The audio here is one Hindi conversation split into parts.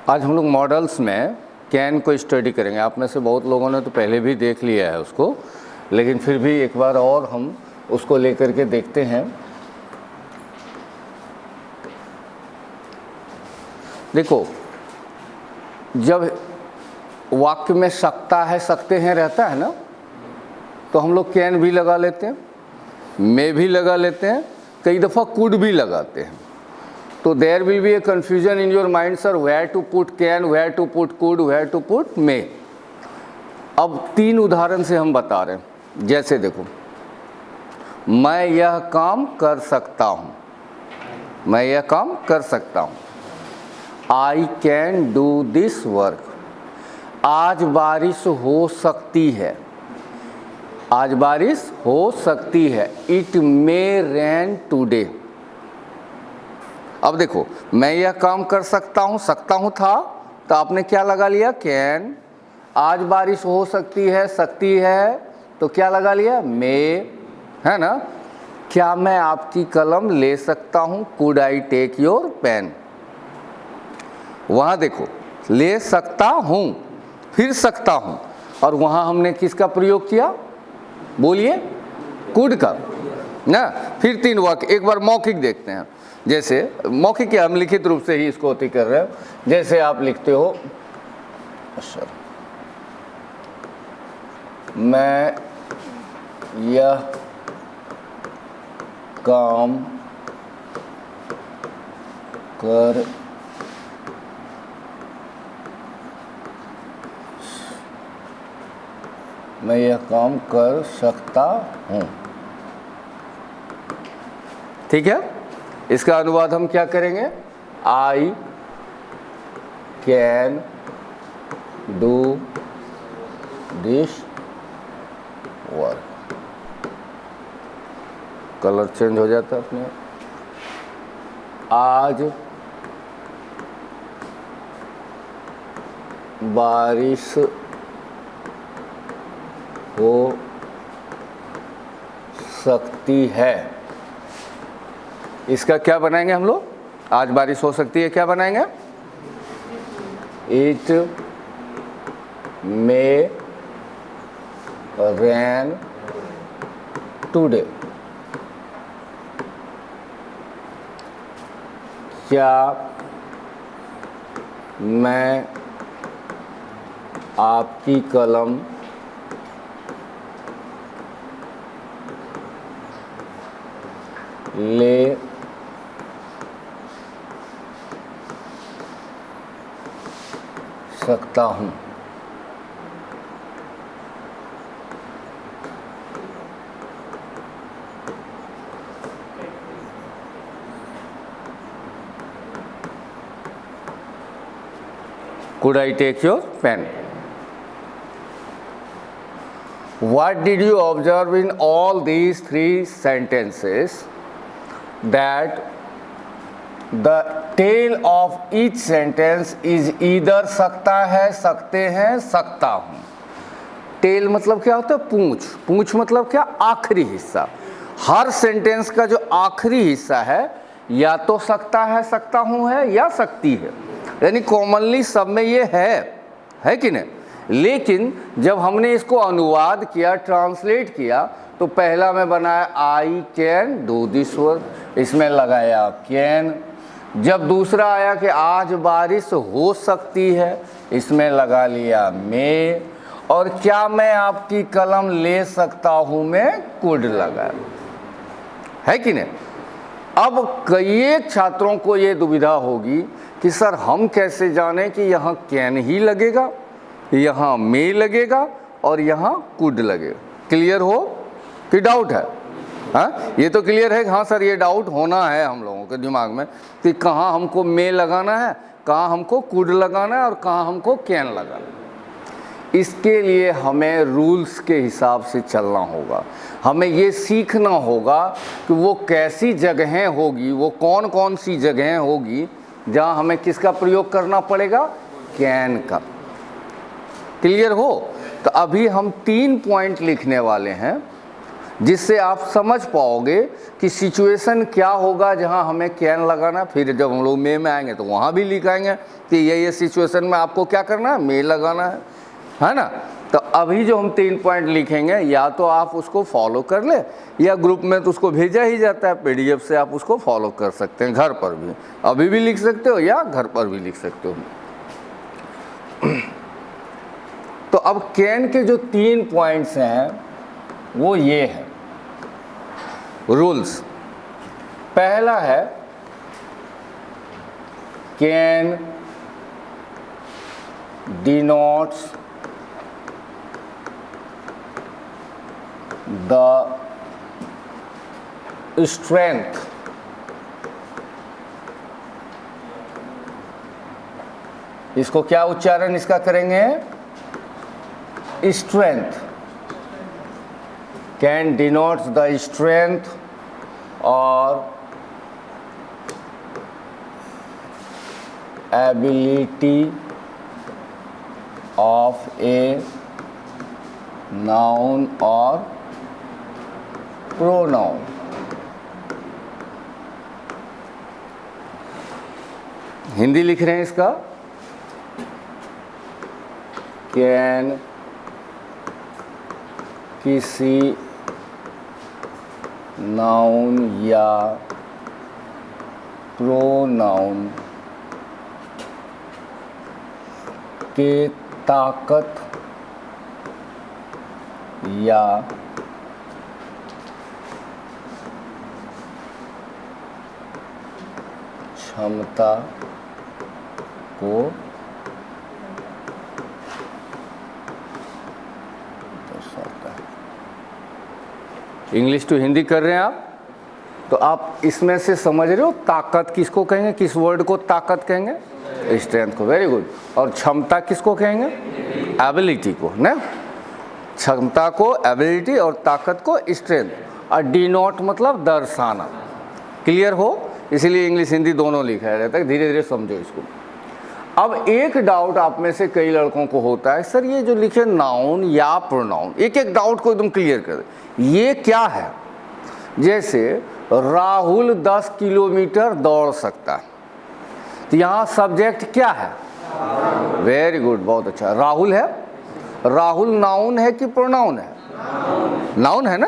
आज हम लोग मॉडल्स में कैन को स्टडी करेंगे। आप में से बहुत लोगों ने तो पहले भी देख लिया है उसको, लेकिन फिर भी एक बार और हम उसको लेकर के देखते हैं। देखो, जब वाक्य में सकता है, सकते हैं रहता है ना, तो हम लोग कैन भी लगा लेते हैं, मे भी लगा लेते हैं, कई दफ़ा कुड भी लगाते हैं। तो there will be a confusion in your mind, sir where to put can, where to put could, where to put may. अब 3 उदाहरण से हम बता रहे हैं। जैसे देखो, मैं यह काम कर सकता हूँ, मैं यह काम कर सकता हूँ। I can do this work. आज बारिश हो सकती है, आज बारिश हो सकती है। It may rain today. अब देखो, मैं यह काम कर सकता हूँ था, तो आपने क्या लगा लिया, कैन। आज बारिश हो सकती है, तो क्या लगा लिया, मे, है ना। क्या मैं आपकी कलम ले सकता हूँ, could I take your pen. वहाँ देखो, ले सकता हूँ, फिर सकता हूँ, और वहाँ हमने किसका प्रयोग किया, बोलिए, कुड का ना। फिर 3 वाक्य, एक बार मौखिक देखते हैं। जैसे मौखिक क्या, हम लिखित रूप से ही इसको अति कर रहे हैं। जैसे आप लिखते हो, मैं यह काम कर मैं यह काम कर सकता हूँ। ठीक है, इसका अनुवाद हम क्या करेंगे, I can do this work. Colour change हो जाता है अपने। आज बारिश हो सकती है। इसका क्या बनाएंगे हम लोग, आज बारिश हो सकती है, क्या बनाएंगे, इट मे रेन टुडे। क्या मैं आपकी कलम ले सकता हूँ। Could I take your pen? What did you observe in all these 3 sentences? That the tail of each sentence is either सकता है, सकते हैं, सकता हूँ। टेल मतलब क्या होता है, पूंछ। पूंछ मतलब क्या, आखिरी हिस्सा। हर सेंटेंस का जो आखिरी हिस्सा है, या तो सकता है, सकता हूँ है, या सकती है। यानी कॉमनली सब में ये है कि नहीं। लेकिन जब हमने इसको अनुवाद किया, ट्रांसलेट किया, तो पहला में बनाया I can do this work, इसमें लगाया कैन। जब दूसरा आया कि आज बारिश हो सकती है, इसमें लगा लिया मे। और क्या मैं आपकी कलम ले सकता हूँ में कुड लगा, है कि नहीं। अब कई छात्रों को ये दुविधा होगी कि सर हम कैसे जाने कि यहाँ कैन ही लगेगा, यहाँ मे लगेगा और यहाँ कुड लगेगा। क्लियर हो कि डाउट है? हाँ, ये तो क्लियर है। हाँ सर, ये डाउट होना है हम लोगों के दिमाग में कि कहाँ हमको मे लगाना है, कहाँ हमको कुड लगाना है और कहाँ हमको कैन लगाना है। इसके लिए हमें रूल्स के हिसाब से चलना होगा। हमें ये सीखना होगा कि वो कैसी जगहें होगी, वो कौन कौन सी जगहें होगी जहाँ हमें किसका प्रयोग करना पड़ेगा, कैन का। क्लियर हो? तो अभी हम 3 पॉइंट लिखने वाले हैं जिससे आप समझ पाओगे कि सिचुएशन क्या होगा जहां हमें कैन लगाना। फिर जब हम लोग मे में आएंगे तो वहां भी लिखाएंगे कि ये सिचुएशन में आपको क्या करना है, मे लगाना है ना। तो अभी जो हम 3 पॉइंट लिखेंगे, या तो आप उसको फॉलो कर ले, या ग्रुप में तो उसको भेजा ही जाता है PDF से, आप उसको फॉलो कर सकते हैं घर पर भी, अभी भी लिख सकते हो या घर पर भी लिख सकते हो। तो अब कैन के जो 3 पॉइंट्स हैं वो ये है रूल्स। पहला है कैन डिनोट्स द स्ट्रेंथ इसको क्या उच्चारण इसका करेंगे, strength. Can denotes the strength और एबिलिटी ऑफ ए नाउन और प्रोनाउन। हिंदी लिख रहे हैं इसका, कैन किसी नाउन या प्रोनाउन के ताकत या क्षमता को दर्शाता है। इंग्लिश टू हिंदी कर रहे हैं आप, तो आप इसमें से समझ रहे हो ताकत किसको कहेंगे, किस वर्ड को ताकत कहेंगे, स्ट्रेंथ को। Very good. और क्षमता किसको कहेंगे, एबिलिटी को ना। क्षमता को एबिलिटी और ताकत को स्ट्रेंथ। और डिनोट मतलब दर्शाना। क्लियर हो, इसीलिए इंग्लिश हिंदी दोनों लिखा रहता है, धीरे धीरे समझो इसको। अब एक डाउट आप में से कई लड़कों को होता है, सर ये जो लिखे नाउन या प्रोनाउन, एक एक डाउट को एकदम क्लियर कर दे, ये क्या है। जैसे राहुल 10 किलोमीटर दौड़ सकता है, तो यहाँ सब्जेक्ट क्या है, वेरी गुड, बहुत अच्छा, राहुल है। राहुल नाउन है कि प्रोनाउन है, नाउन है ना,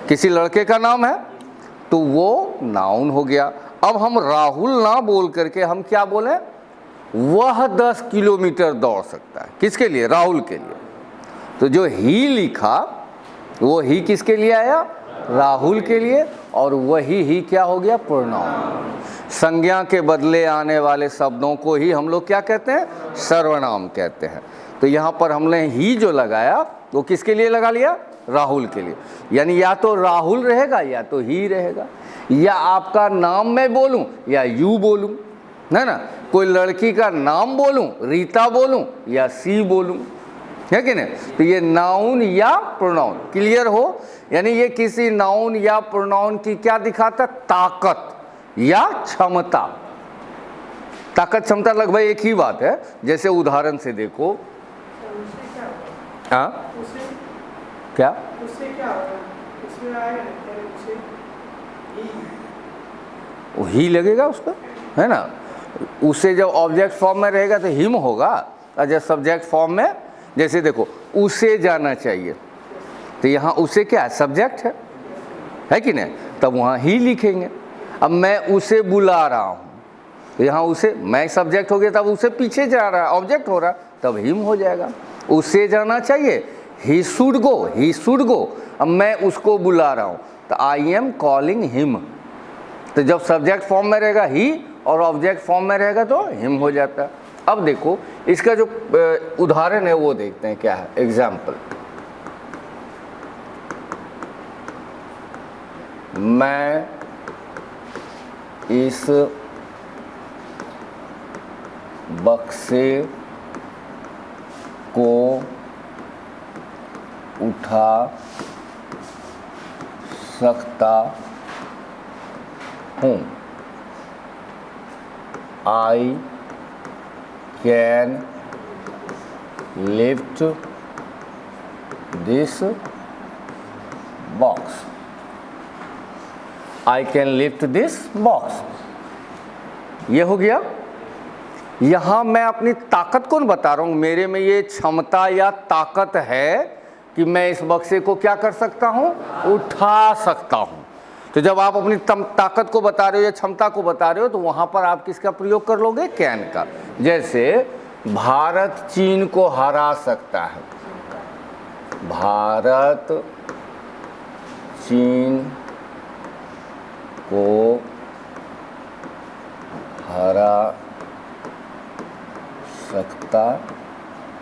किसी लड़के का नाम है तो वो नाउन हो गया। अब हम राहुल ना बोल करके हम क्या बोले, वह 10 किलोमीटर दौड़ सकता है। किसके लिए, राहुल के लिए। तो जो ही लिखा वो ही किसके लिए आया, राहुल के लिए, और वही ही क्या हो गया, प्रोनाउन। संज्ञा के बदले आने वाले शब्दों को ही हम लोग क्या कहते हैं, सर्वनाम कहते हैं। तो यहाँ पर हमने ही जो लगाया वो किसके लिए लगा लिया, राहुल के लिए। यानी या तो राहुल रहेगा या तो ही रहेगा, या आपका नाम मैं बोलूं या यू बोलूं, है ना। कोई लड़की का नाम बोलूं, रीता बोलूं या सी बोलूं, है कि नहीं। तो ये नाउन या प्रोनाउन, क्लियर हो। यानी ये किसी नाउन या प्रोनाउन की क्या दिखाता, ताकत या क्षमता। ताकत क्षमता लगभग एक ही बात है। जैसे उदाहरण से देखो, हाँ क्या उससे क्या उसमें आएगा, ही लगेगा उसका, है ना। उसे जब ऑब्जेक्ट फॉर्म में रहेगा तो हिम होगा, और जब सब्जेक्ट फॉर्म में, जैसे देखो उसे जाना चाहिए, तो यहाँ उसे क्या है, सब्जेक्ट है कि नहीं, तब वहाँ ही लिखेंगे। अब मैं उसे बुला रहा हूँ, तो यहाँ उसे, मैं सब्जेक्ट हो गया, तब उसे पीछे जा रहा है, ऑब्जेक्ट हो रहा, तब हिम हो जाएगा। उसे जाना चाहिए, he should go, he should go. अब मैं उसको बुला रहा हूँ, तो आई एम कॉलिंग हिम। तो जब सब्जेक्ट फॉर्म में रहेगा ही और ऑब्जेक्ट फॉर्म में रहेगा तो हिम हो जाता है। अब देखो इसका जो उदाहरण है वो देखते हैं क्या है, एग्जाम्पल। मैं इस बक्से को उठा सकता हूँ, I can lift this box. I can lift this box. ये हो गया। यहां मैं अपनी ताकत कौन बता रहा हूं, मेरे में ये क्षमता या ताकत है कि मैं इस बक्से को क्या कर सकता हूं, उठा सकता हूं। तो जब आप अपनी ताकत को बता रहे हो या क्षमता को बता रहे हो तो वहां पर आप किसका प्रयोग कर लोगे, कैन का। जैसे भारत चीन को हरा सकता है, भारत चीन को हरा सकता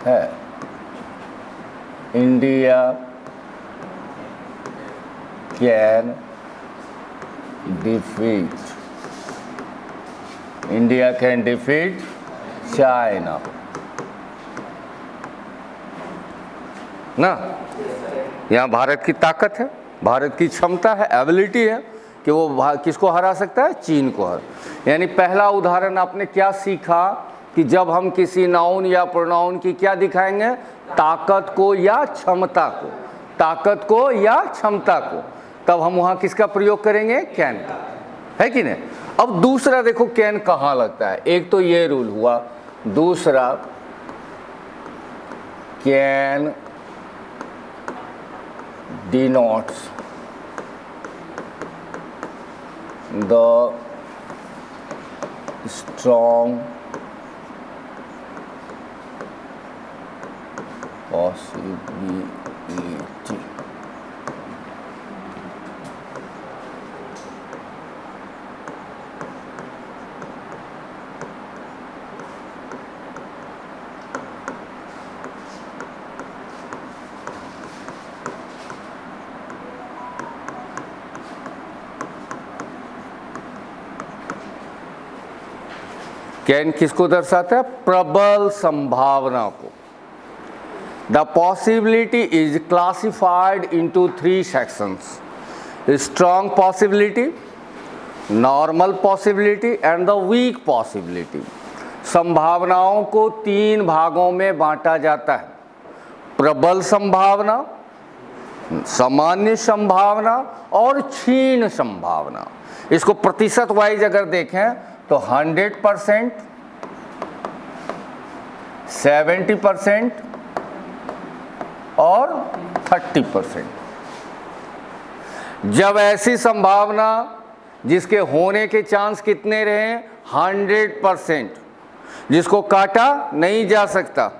है। India can defeat, India can defeat China ना। यहाँ भारत की ताकत है, भारत की क्षमता है, एबिलिटी है कि वो किसको हरा सकता है, चीन को हरा। यानी पहला उदाहरण आपने क्या सीखा कि जब हम किसी नाउन या प्रोनाउन की क्या दिखाएंगे, ताकत को या क्षमता को, ताकत को या क्षमता को, तब हम वहां किसका प्रयोग करेंगे, कैन का, है कि नहीं। अब दूसरा देखो कैन कहाँ लगता है। एक तो ये रूल हुआ, दूसरा can denotes the strong possibility can किसको दर्शाता है, प्रबल संभावना को। The possibility is classified into 3 sections, strong possibility, normal possibility and the weak possibility. संभावनाओं को 3 भागों में बांटा जाता है, प्रबल संभावना, सामान्य संभावना और क्षीण संभावना। इसको प्रतिशत वाइज अगर देखें तो 100%, 70% और 30%। जब ऐसी संभावना जिसके होने के चांस कितने रहे, 100%, जिसको काटा नहीं जा सकता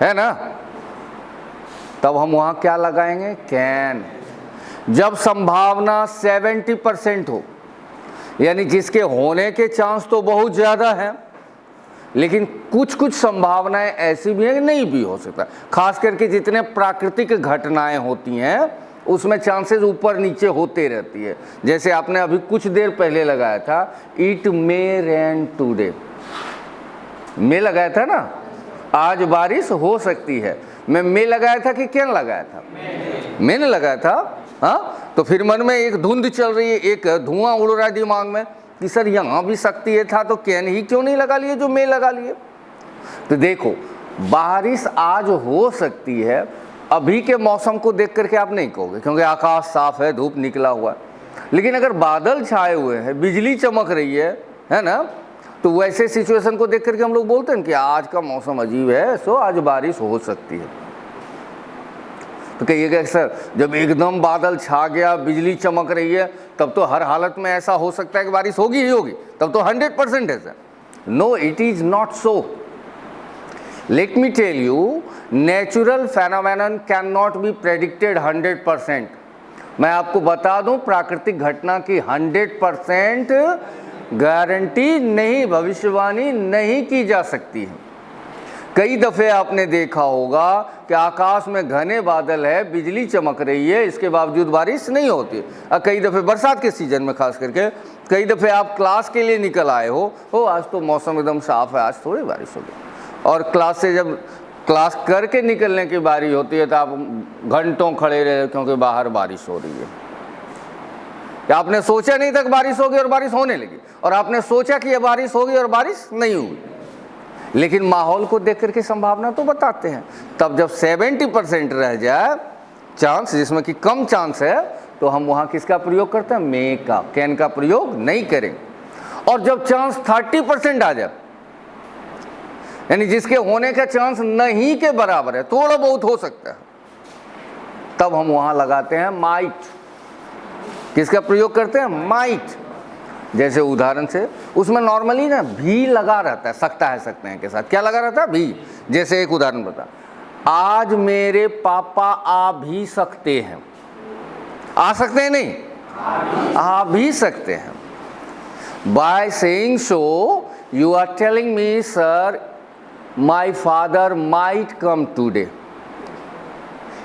है ना, तब हम वहां क्या लगाएंगे, कैन। जब संभावना 70% हो, यानी जिसके होने के चांस तो बहुत ज़्यादा हैं, लेकिन कुछ कुछ संभावनाएं ऐसी भी हैं कि नहीं भी हो सकता। खास करके जितने प्राकृतिक घटनाएं होती हैं उसमें चांसेस ऊपर नीचे होते रहती है। जैसे आपने अभी कुछ देर पहले लगाया था, इट मे रेन टुडे, मे लगाया था ना, आज बारिश हो सकती है। मैं मे लगाया था कि कैन लगाया था, मैंने लगाया था। हाँ, तो फिर मन में एक धुंध चल रही है, एक धुआं उड़ रहा है दिमाग में कि सर यहाँ भी सकती है था तो कैन ही क्यों नहीं लगा लिए जो मैं लगा लिए। तो देखो बारिश आज हो सकती है, अभी के मौसम को देख करके आप नहीं कहोगे क्योंकि आकाश साफ है, धूप निकला हुआ है। लेकिन अगर बादल छाए हुए हैं, बिजली चमक रही है ना, तो वैसे सिचुएशन को देख करके हम लोग बोलते हैं कि आज का मौसम अजीब है, सो आज बारिश हो सकती है। तो कहिएगा सर जब एकदम बादल छा गया, बिजली चमक रही है, तब तो हर हालत में ऐसा हो सकता है कि बारिश होगी ही होगी, तब तो 100% है sir. No, it is not so. Let me tell you, natural phenomenon can not be predicted 100%। मैं आपको बता दूं, प्राकृतिक घटना की 100% गारंटी नहीं, भविष्यवाणी नहीं की जा सकती है। कई दफ़े आपने देखा होगा कि आकाश में घने बादल है, बिजली चमक रही है, इसके बावजूद बारिश नहीं होती। और कई दफ़े बरसात के सीजन में खास करके, कई दफ़े आप क्लास के लिए निकल आए हो आज तो मौसम एकदम साफ है, आज थोड़ी बारिश होगी, और क्लास से जब क्लास करके निकलने की बारी होती है तो आप घंटों खड़े रहे क्योंकि बाहर बारिश हो रही है। या आपने सोचा नहीं तक बारिश होगी और बारिश होने लगी, और आपने सोचा कि यह बारिश होगी और बारिश नहीं हुई। लेकिन माहौल को देख करके संभावना तो बताते हैं। तब जब 70% रह जाए चांस जिसमें कि कम चांस है, तो हम वहां किसका प्रयोग करते हैं? मे का, कैन का प्रयोग नहीं करेंगे। और जब चांस 30% आ जाए, यानी जिसके होने का चांस नहीं के बराबर है, थोड़ा बहुत हो सकता है, तब हम वहां लगाते हैं माइट। किसका प्रयोग करते हैं? माइट। जैसे उदाहरण से उसमें नॉर्मली ना भी लगा रहता है, सकता है, सकते हैं के साथ क्या लगा रहता है? भी। जैसे एक उदाहरण बता, आज मेरे पापा आ भी सकते हैं। आ सकते हैं नहीं, आ भी सकते हैं। By saying so you are telling me sir my father might come today.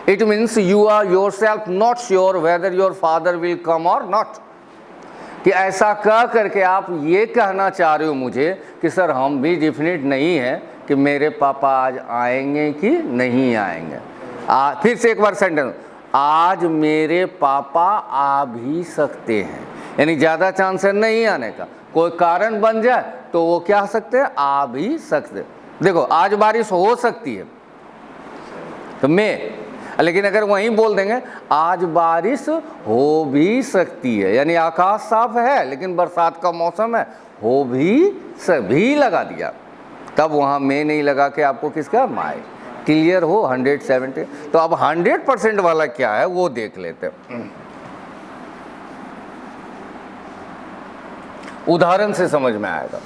It means you are yourself not sure whether your father will come or not. कि ऐसा कह करके आप ये कहना चाह रहे हो मुझे कि सर हम भी डिफिनिट नहीं है कि मेरे पापा आज आएंगे कि नहीं आएंगे। फिर से एक बार सेंटेंस, आज मेरे पापा आ भी सकते हैं, यानी ज़्यादा चांस है नहीं आने का, कोई कारण बन जाए तो वो क्या सकते हैं? आ भी सकते। देखो आज बारिश हो सकती है तो मैं, लेकिन अगर वहीं बोल देंगे आज बारिश हो भी सकती है, यानी आकाश साफ है लेकिन बरसात का मौसम है, हो भी सभी लगा दिया, तब वहाँ मैं नहीं लगा के आपको किसका? माई। क्लियर हो? 170। तो अब 100% वाला क्या है वो देख लेते हैं, उदाहरण से समझ में आएगा।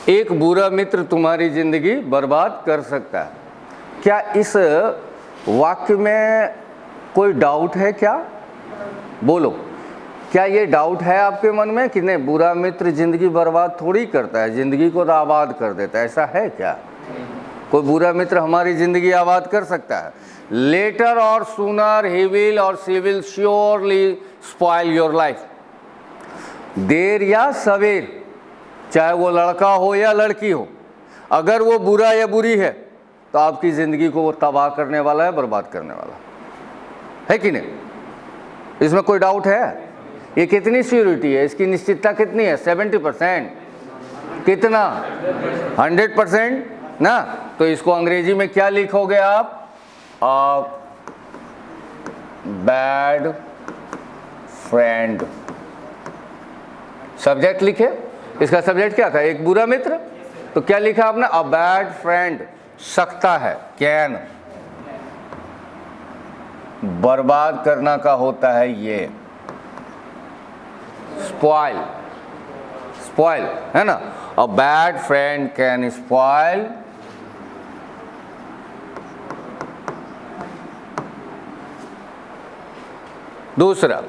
एक बुरा मित्र तुम्हारी जिंदगी बर्बाद कर सकता है। क्या इस वाक्य में कोई डाउट है? क्या बोलो, क्या ये डाउट है आपके मन में कि नहीं बुरा मित्र जिंदगी बर्बाद थोड़ी करता है, जिंदगी को तो आबाद कर देता है? ऐसा है क्या? कोई बुरा मित्र हमारी जिंदगी आबाद कर सकता है? लेटर और सूनर ही विल और she will surely spoil your life. देर या सवेर, चाहे वो लड़का हो या लड़की हो, अगर वो बुरा या बुरी है तो आपकी ज़िंदगी को वो तबाह करने वाला है, बर्बाद करने वाला है कि नहीं? इसमें कोई डाउट है? ये कितनी श्योरिटी है, इसकी निश्चितता कितनी है? 70%। कितना? 100% ना। तो इसको अंग्रेजी में क्या लिखोगे आप? Bad friend. सब्जेक्ट लिखे, इसका सब्जेक्ट क्या था? एक बुरा मित्र। तो क्या लिखा आपने? A bad friend. सकता है, कैन। बर्बाद करना का होता है ये स्पॉइल। स्पॉइल है ना? A bad friend can spoil दूसरा,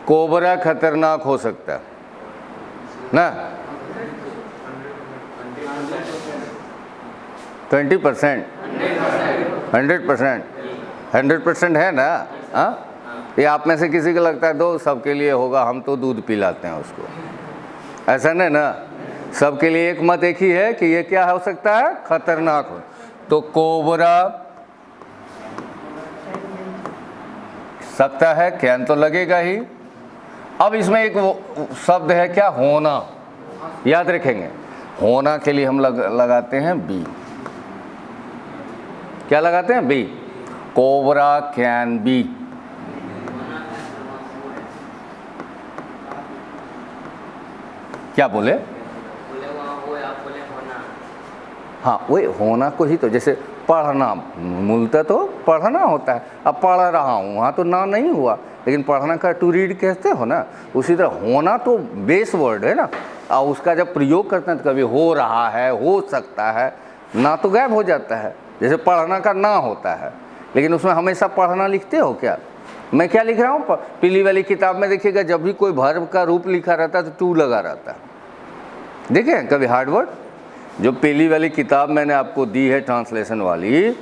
कोबरा खतरनाक हो सकता है ना। 20%, 100%, 100% है ना? हाँ, ये आप में से किसी को लगता है दो, सबके लिए होगा, हम तो दूध पिलाते हैं उसको, ऐसा नहीं ना। सबके लिए एक मत एक ही है कि ये क्या हो सकता है? खतरनाक हो। तो कोबरा सकता है, कैन तो लगेगा ही। अब इसमें एक शब्द है क्या? होना। याद रखेंगे, होना के लिए हम लगाते हैं बी। क्या लगाते हैं? बी। Cobra can be. क्या बोले? हाँ, वही होना को ही तो, जैसे पढ़ना, मूलतः तो पढ़ना होता है। अब पढ़ रहा हूँ, वहाँ तो ना नहीं हुआ, लेकिन पढ़ना का टू रीड कहते हो ना, उसी तरह होना तो बेस वर्ड है ना, और उसका जब प्रयोग करते हैं तो कभी हो रहा है, हो सकता है, ना तो गायब हो जाता है, जैसे पढ़ना का ना होता है, लेकिन उसमें हमेशा पढ़ना लिखते हो क्या? मैं क्या लिख रहा हूँ, पीली वाली किताब में देखिएगा जब भी कोई वर्ब का रूप लिखा रहता है तो टू लगा रहता है, देखे कभी हार्ड वर्ड? जो पीली वाली किताब मैंने आपको दी है ट्रांसलेशन वाली,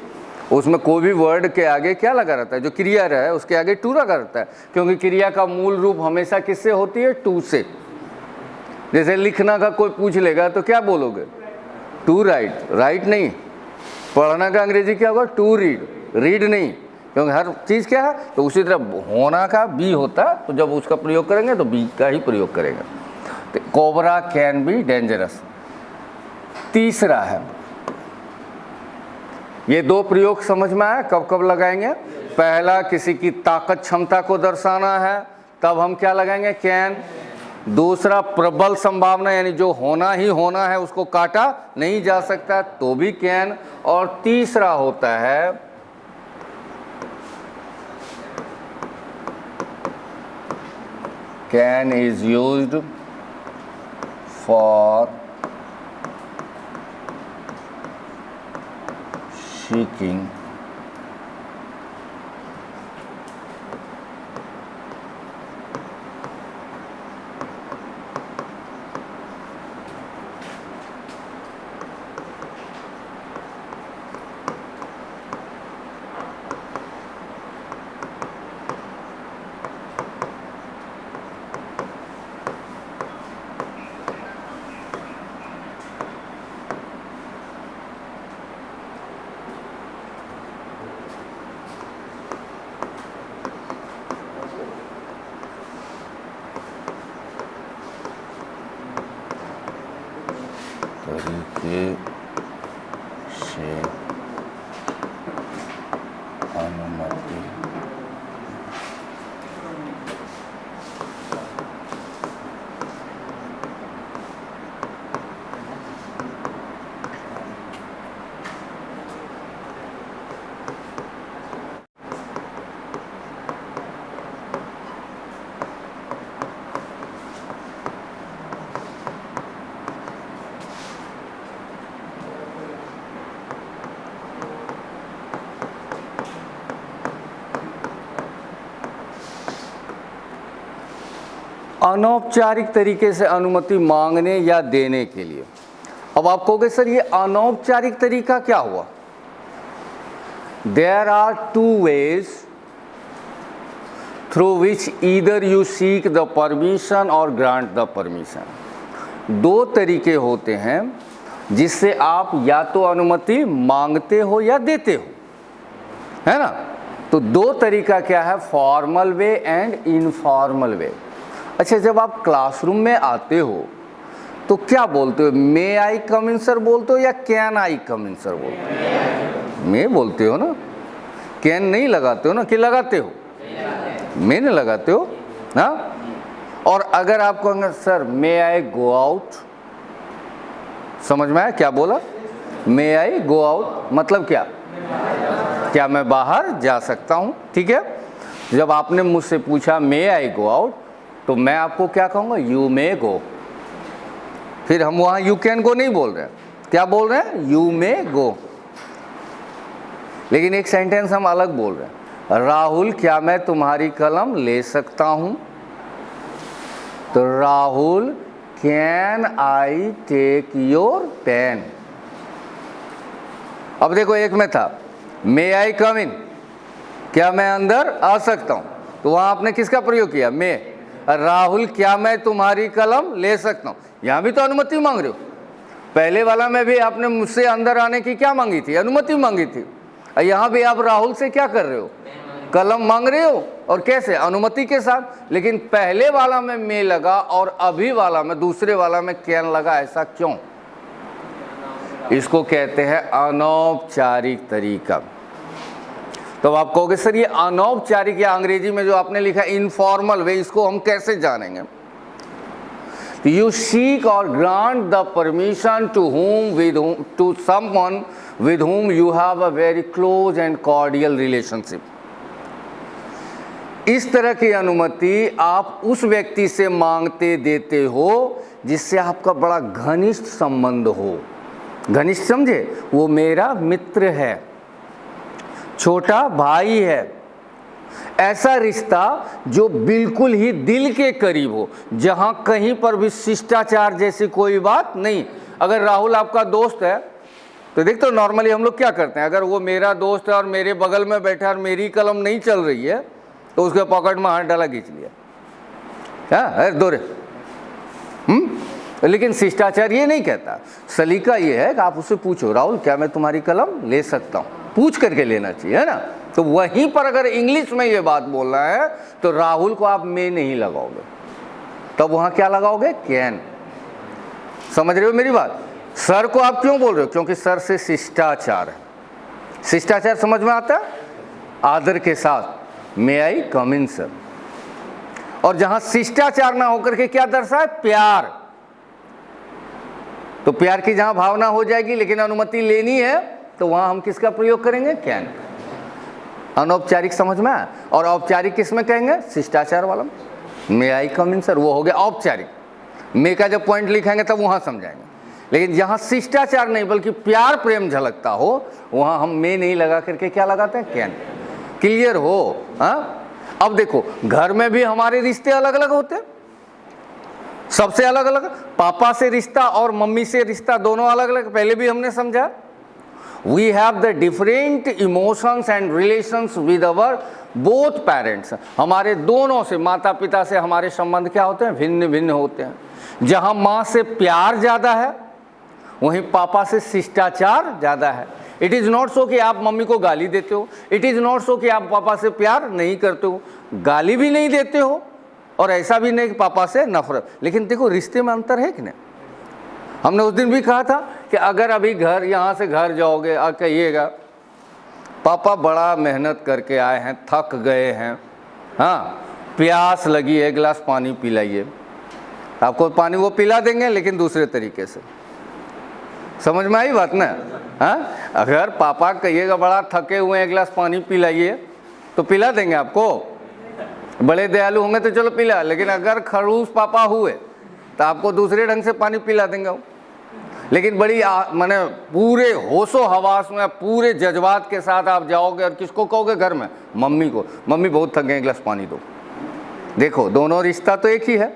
उसमें कोई भी वर्ड के आगे क्या लगा रहता है, जो क्रिया रहा है उसके आगे टू लगा रहता है, क्योंकि क्रिया का मूल रूप हमेशा किससे होती है? टू से। जैसे लिखना का कोई पूछ लेगा तो क्या बोलोगे? टू राइट, राइट नहीं। पढ़ना का अंग्रेजी क्या होगा? टू रीड, रीड नहीं, क्योंकि हर चीज़ क्या है, तो उसी तरह होना का बी होता, तो जब उसका प्रयोग करेंगे तो बी का ही प्रयोग करेंगे। तो कोबरा कैन बी डेंजरस। तीसरा है, ये दो प्रयोग समझ में आया, कब कब लगाएंगे? पहला किसी की ताकत क्षमता को दर्शाना है, तब हम क्या लगाएंगे? कैन। दूसरा प्रबल संभावना, यानी जो होना ही होना है उसको काटा नहीं जा सकता, तो भी कैन। और तीसरा होता है can is used for seeking तरीके से अनुमति अनौपचारिक तरीके से अनुमति मांगने या देने के लिए। अब आप कहोगे सर ये अनौपचारिक तरीका क्या हुआ? There are two ways through which either you seek the permission or grant the permission. दो तरीके होते हैं जिससे आप या तो अनुमति मांगते हो या देते हो, है ना? तो दो तरीका क्या है? फॉर्मल वे एंड इनफॉर्मल वे। अच्छा, जब आप क्लासरूम में आते हो तो क्या बोलते हो? मे आई कम इन सर बोलते हो या can I come in sir बोलते हो? मे बोलते हो ना, कैन नहीं लगाते हो ना, कि लगाते हो? मे नहीं लगाते हो ना। और अगर आप कहेंगे सर मे आई गो आउट, समझ में आया क्या बोला? मे आई गो आउट मतलब क्या? क्या मैं बाहर जा सकता हूँ? ठीक है, जब आपने मुझसे पूछा मे आई गो आउट तो मैं आपको क्या कहूँगा? यू मे गो। फिर हम वहाँ यू कैन गो नहीं बोल रहे हैं, क्या बोल रहे हैं? यू मे गो। लेकिन एक सेंटेंस हम अलग बोल रहे हैं, राहुल क्या मैं तुम्हारी कलम ले सकता हूँ? तो Rahul can I take your pen. अब देखो, एक में था मे आई कम इन, क्या मैं अंदर आ सकता हूँ, तो वहाँ आपने किसका प्रयोग किया? मे। राहुल क्या मैं तुम्हारी कलम ले सकता हूँ, यहाँ भी तो अनुमति मांग रहे हो। पहले वाला में भी आपने मुझसे अंदर आने की क्या मांगी थी? अनुमति मांगी थी। यहाँ भी आप राहुल से क्या कर रहे हो? कलम मांग रहे हो, और कैसे? अनुमति के साथ। लेकिन पहले वाला में मे लगा और अभी वाला में, दूसरे वाला में कैन लगा, ऐसा क्यों? इसको कहते हैं अनौपचारिक तरीका। तो आप कहोगे सर ये अनौपचारिक, या अंग्रेजी में जो आपने लिखा इनफॉर्मल वे, इसको हम कैसे जानेंगे? तो you seek or grant the permission to someone with whom you have a very close and cordial relationship. इस तरह की अनुमति आप उस व्यक्ति से मांगते देते हो जिससे आपका बड़ा घनिष्ठ संबंध हो। घनिष्ठ समझे, वो मेरा मित्र है, छोटा भाई है, ऐसा रिश्ता जो बिल्कुल ही दिल के करीब हो, जहां कहीं पर भी शिष्टाचार जैसी कोई बात नहीं। अगर राहुल आपका दोस्त है तो देखते हो नॉर्मली हम लोग क्या करते हैं, अगर वो मेरा दोस्त है और मेरे बगल में बैठा और मेरी कलम नहीं चल रही है तो उसके पॉकेट में हाथ डाला, खींच लिया, क्या दोरे। लेकिन शिष्टाचार ये नहीं कहता, सलीका ये है कि आप उससे पूछो, राहुल क्या मैं तुम्हारी कलम ले सकता हूँ, पूछ करके लेना चाहिए, है ना। तो वहीं पर अगर इंग्लिश में ये बात बोलना है तो राहुल को आप में नहीं लगाओगे, तब वहां क्या लगाओगे, कैन। समझ रहे हो मेरी बात। सर को आप क्यों बोल रहे हो, क्योंकि सर से शिष्टाचार है। शिष्टाचार समझ में आता है, आदर के साथ, मे आई कम इन सर। और जहां शिष्टाचार ना होकर के क्या दर्शाए, प्यार, तो प्यार की जहां भावना हो जाएगी लेकिन अनुमति लेनी है तो वहां हम किसका प्रयोग करेंगे, कैन। अनौपचारिक समझ में आया। और औपचारिक किस में कहेंगे, शिष्टाचार वाला, मे आई कम इन सर, वो हो गया औपचारिक। मे का जब पॉइंट लिखेंगे तब वहां समझाएंगे। लेकिन जहां शिष्टाचार नहीं बल्कि प्यार प्रेम झलकता हो वहां हम मे नहीं लगा करके क्या लगाते हैं, कैन। क्लियर हो। हाँ, अब देखो घर में भी हमारे रिश्ते अलग अलग होते हैं, सबसे अलग अलग। पापा से रिश्ता और मम्मी से रिश्ता दोनों अलग अलग, पहले भी हमने समझा। We have the different emotions and relations with our both parents. हमारे दोनों से, माता पिता से हमारे संबंध क्या होते हैं, भिन्न भिन्न होते हैं। जहां माँ से प्यार ज्यादा है वहीं पापा से शिष्टाचार ज्यादा है। इट इज नॉट सो कि आप मम्मी को गाली देते हो, इट इज नॉट सो कि आप पापा से प्यार नहीं करते हो, गाली भी नहीं देते हो और ऐसा भी नहीं कि पापा से नफरत। लेकिन देखो रिश्ते में अंतर है कि नहीं। हमने उस दिन भी कहा था कि अगर अभी घर, यहाँ से घर जाओगे और कहिएगा पापा बड़ा मेहनत करके आए हैं, थक गए हैं, हाँ प्यास लगी है, एक गिलास पानी पिलाइए, आपको पानी वो पिला देंगे लेकिन दूसरे तरीके से। समझ में आई बात ना। हाँ, अगर पापा कहिएगा बड़ा थके हुए हैं, एक गिलास पानी पिलाइए, तो पिला देंगे आपको। बड़े दयालु होंगे तो चलो पिला, लेकिन अगर खड़ूस पापा हुए तो आपको दूसरे ढंग से पानी पिला देंगे वो। लेकिन बड़ी माने पूरे होशो हवास में, पूरे जज्बात के साथ आप जाओगे और किसको कहोगे घर में, मम्मी को, मम्मी बहुत थक गए, एक गिलास पानी दो। देखो दोनों रिश्ता तो एक ही है,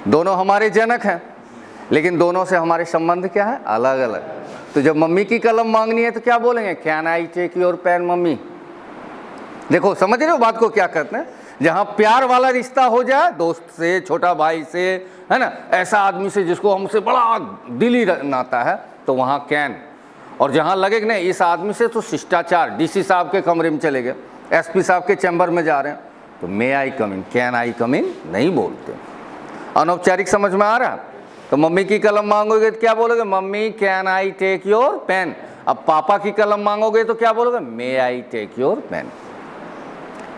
दोनों हमारे जनक हैं, लेकिन दोनों से हमारे संबंध क्या है, अलग अलग। तो जब मम्मी की कलम मांगनी है तो क्या बोलेंगे, can I take your pen mummy. देखो समझ रहे हो बात को क्या कहते हैं। जहां प्यार वाला रिश्ता हो जाए, दोस्त से, छोटा भाई से, है ना, ऐसा आदमी से जिसको हमसे बड़ा दिली नाता है, तो वहां कैन। और जहां लगे कि नहीं इस आदमी से तो शिष्टाचार, डीसी साहब के कमरे में चले गए, एसपी साहब के चैम्बर में जा रहे हैं, तो मे आई कम इन, कैन आई कम इन नहीं बोलते। अनौपचारिक समझ में आ रहा। तो मम्मी की कलम मांगोगे तो क्या बोलोगे, mummy can I take your pen. अब पापा की कलम मांगोगे तो क्या बोलोगे, may I take your pen.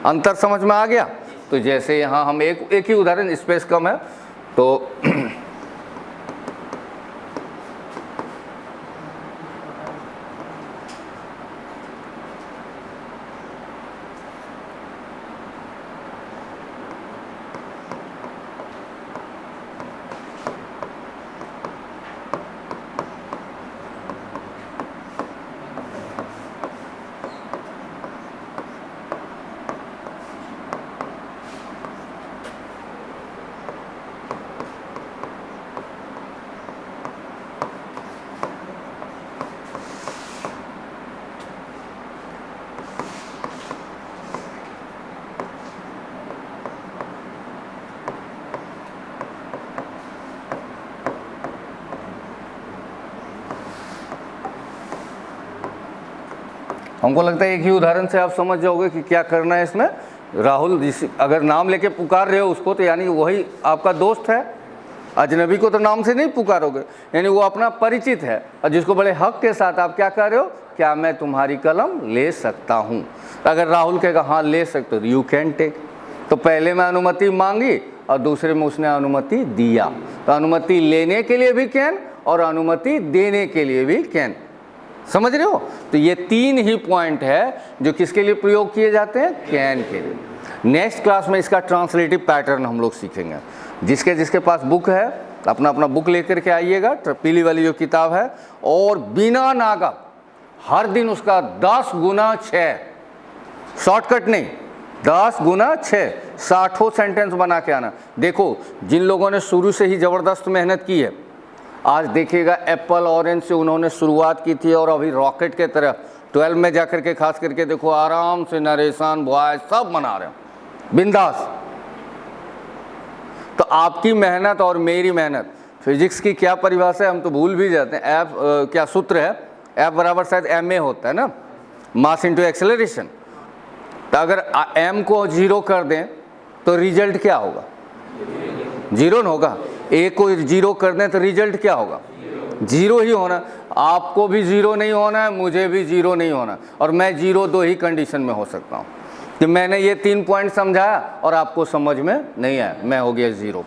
अंतर समझ में आ गया। तो जैसे यहाँ हम एक ही उदाहरण, स्पेस कम है तो हमको लगता है एक ही उदाहरण से आप समझ जाओगे कि क्या करना है इसमें। राहुल अगर नाम लेके पुकार रहे हो उसको, तो यानी वही आपका दोस्त है। अजनबी को तो नाम से नहीं पुकारोगे, यानी वो अपना परिचित है, और जिसको बड़े हक के साथ आप क्या कर रहे हो, क्या मैं तुम्हारी कलम ले सकता हूँ। अगर राहुल कहेगा हाँ ले सकते हो, यू कैन टेक। तो पहले में अनुमति मांगी और दूसरे में उसने अनुमति दिया। तो अनुमति लेने के लिए भी कैन और अनुमति देने के लिए भी कैन। समझ रहे हो। तो ये तीन ही पॉइंट है जो किसके लिए प्रयोग किए जाते हैं, कैन के लिए। नेक्स्ट क्लास में इसका ट्रांसलेटिव पैटर्न हम लोग सीखेंगे। जिसके जिसके पास बुक है अपना अपना बुक लेकर के आइएगा, पीली वाली जो किताब है, और बिना नागा हर दिन उसका 10 गुना 6, शॉर्टकट नहीं, 10 गुना 6 60 सेंटेंस बना के आना। देखो जिन लोगों ने शुरू से ही ज़बरदस्त मेहनत की है, आज देखिएगा एप्पल ऑरेंज से उन्होंने शुरुआत की थी और अभी रॉकेट के तरह 12 में जाकर के खास करके देखो आराम से नरेशन वॉइस सब बना रहे हैं बिंदास। तो आपकी मेहनत और मेरी मेहनत, फिजिक्स की क्या परिभाषा है हम तो भूल भी जाते हैं, एफ क्या सूत्र है, एफ बराबर शायद एम ए होता है ना, मास इंटू एक्सेलरेशन। तो अगर एम को 0 कर दें तो रिजल्ट क्या होगा, 0 न होगा। ए को 0 कर दें तो रिजल्ट क्या होगा, 0 ही होना। आपको भी 0 नहीं होना है, मुझे भी 0 नहीं होना, और मैं 0 2 ही कंडीशन में हो सकता हूँ कि मैंने ये 3 पॉइंट समझाया और आपको समझ में नहीं आया, मैं हो गया 0।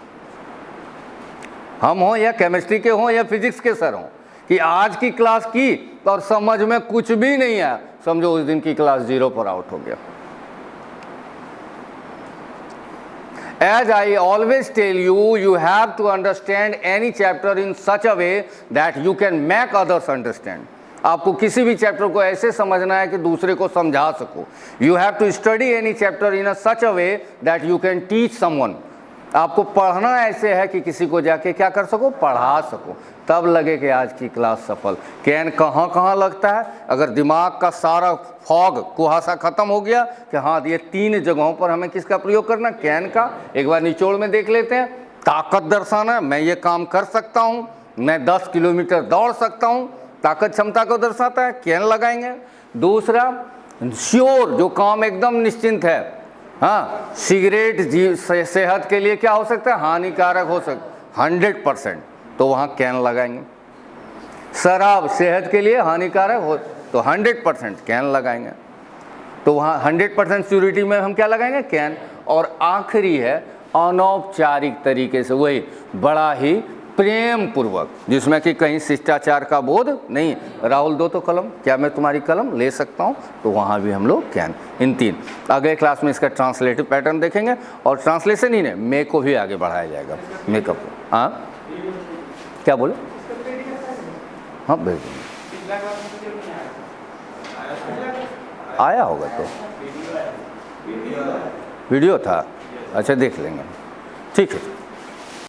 हम हों या केमिस्ट्री के हों या फिजिक्स के सर हों, कि आज की क्लास की और समझ में कुछ भी नहीं आया, समझो उस दिन की क्लास 0 पर आउट हो गया। As I always tell you, you have to understand any chapter in such a way that you can make others understand. आपको किसी भी चैप्टर को ऐसे समझना है कि दूसरे को समझा सको। You have to study any chapter in a such a way that you can teach someone. आपको पढ़ना ऐसे है कि किसी को जाके क्या कर सको, पढ़ा सको, तब लगे कि आज की क्लास सफल। कैन कहाँ कहाँ लगता है, अगर दिमाग का सारा फॉग कुहासा खत्म हो गया कि हाँ ये 3 जगहों पर हमें किसका प्रयोग करना, कैन का। एक बार निचोड़ में देख लेते हैं। ताकत दर्शाना, मैं ये काम कर सकता हूँ, मैं 10 किलोमीटर दौड़ सकता हूँ, ताकत क्षमता को दर्शाता है, कैन लगाएंगे। दूसरा श्योर, जो काम एकदम निश्चिंत है, हाँ सिगरेट सेहत के लिए क्या हो सकता है, हानिकारक हो सकता 100%, तो वहाँ कैन लगाएंगे। शराब सेहत के लिए हानिकारक हो तो 100% कैन लगाएंगे, तो वहाँ 100% श्योरिटी में हम क्या लगाएंगे, कैन। और आखिरी है अनौपचारिक तरीके से, वही बड़ा ही प्रेम पूर्वक, जिसमें कि कहीं शिष्टाचार का बोध नहीं। राहुल दो तो कलम, क्या मैं तुम्हारी कलम ले सकता हूँ, तो वहाँ भी हम लोग कैन। इन 3 अगले क्लास में इसका ट्रांसलेटिव पैटर्न देखेंगे, और ट्रांसलेशन ही नहीं, मे को भी आगे बढ़ाया जाएगा, मेकअप को। हाँ क्या बोले, हाँ भेज देंगे, आया होगा तो वीडियो था, अच्छा देख लेंगे, ठीक है।